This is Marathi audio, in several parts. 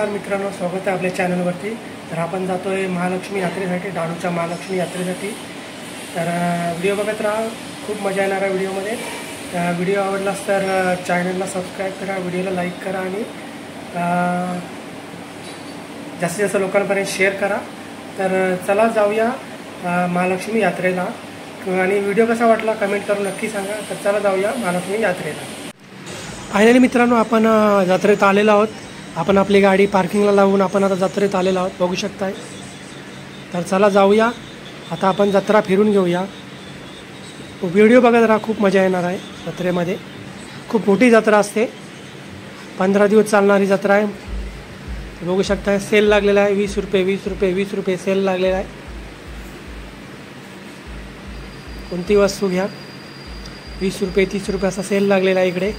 नमस्कार मित्रांनो, स्वागत आहे आपल्या चॅनलवरती। तर आपण जातोय महालक्ष्मी यात्रेसाठी, डाणूच्या महालक्ष्मी यात्रेसाठी। तर व्हिडिओ बघत राहा, खूप मजा येणार आहे व्हिडिओमध्ये। व्हिडिओ आवडलास तर चॅनलला सबस्क्राईब करा, व्हिडिओला लाईक करा आणि जास्तीत जास्त लोकांपर्यंत शेअर करा। तर चला जाऊया महालक्ष्मी यात्रेला। आणि व्हिडिओ कसा वाटला कमेंट करून नक्की सांगा। तर चला जाऊया महालक्ष्मी यात्रेला। फायनली मित्रांनो, आपण जत्रेत आलेलो आहोत। आपण आपली गाडी पार्किंगला लावून आपण आता जत्रेत आलेलो आहोत, बघू शकताय। तर चला जाऊया, आता आपण जत्रा फिरून घेऊया। व्हिडिओ बघत राहा, खूप मजा येणार आहे जत्रेमध्ये। खूप मोठी जत्रा असते, 15 दिवस चालणारी जत्रा आहे। बघू शकताय, सेल लागलेला आहे। 20 रुपये 20 रुपये 20 रुपये सेल लागलेला आहे। कोणती वस्तू घ्या, 20 रुपये 30 रुपये असा सेल लागलेला आहे इकडे।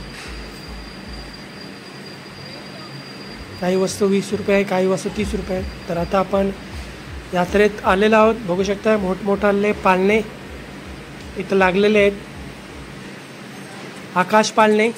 काही वस्तू 20 रुपये आहे, काही वस्तू 30 रुपये आहे। तर आता आपण यात्रेत आलेलो आहोत, बघू शकता। मोठमोठाले पाळणे इथं लागलेले आहेत, आकाश पाळणे।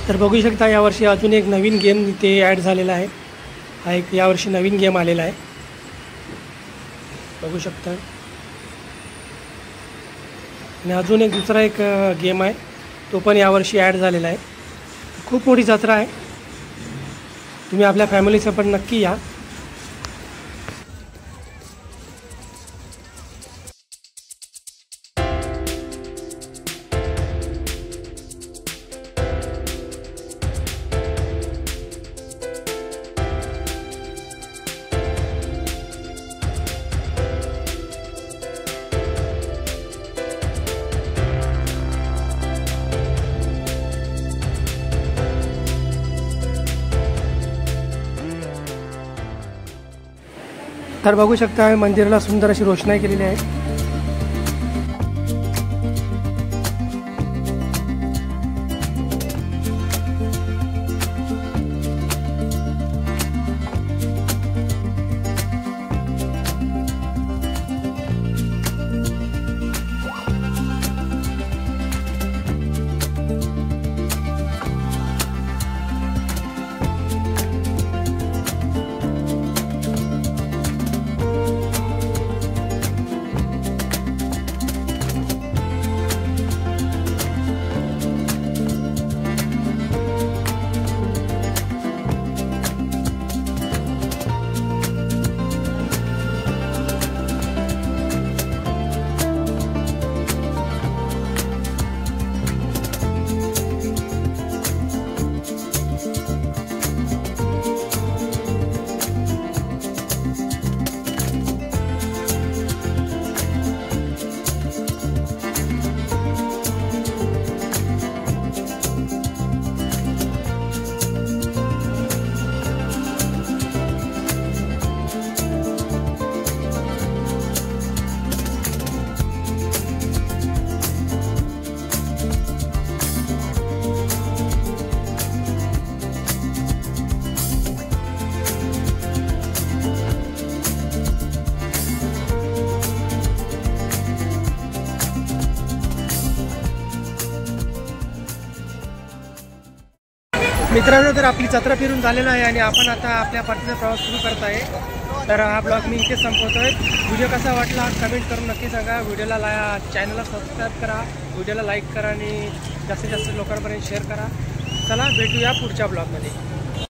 तर बघू शकता, यावर्षी अजून एक नवीन गेम इथे ॲड झालेला आहे। हा एक यावर्षी नवीन गेम आलेला आहे, बघू शकता। आणि अजून एक दुसरा एक गेम आहे, तो पण यावर्षी ॲड झालेला आहे। खूप मोठी जत्रा आहे, तुम्ही आपल्या फॅमिलीसह पण नक्की या। तर बघू शकता, मंदिराला सुंदर अशी रोषणाई केलेली आहे। मित्रांनो, तर आपली जत्रा फिरून झालेला आहे आणि आपण आता आपल्या परतीचा प्रवास सुरू करत आहे. तर हा ब्लॉग मी इथेच संपवतोय. व्हिडिओ कसा वाटला कमेंट करून नक्की सांगा. चॅनलला सबस्क्राईब करा, व्हिडिओला लाईक करा आणि जास्तीत जास्त लोकांपर्यंत शेअर करा. चला भेटूया पुढच्या ब्लॉगमध्ये.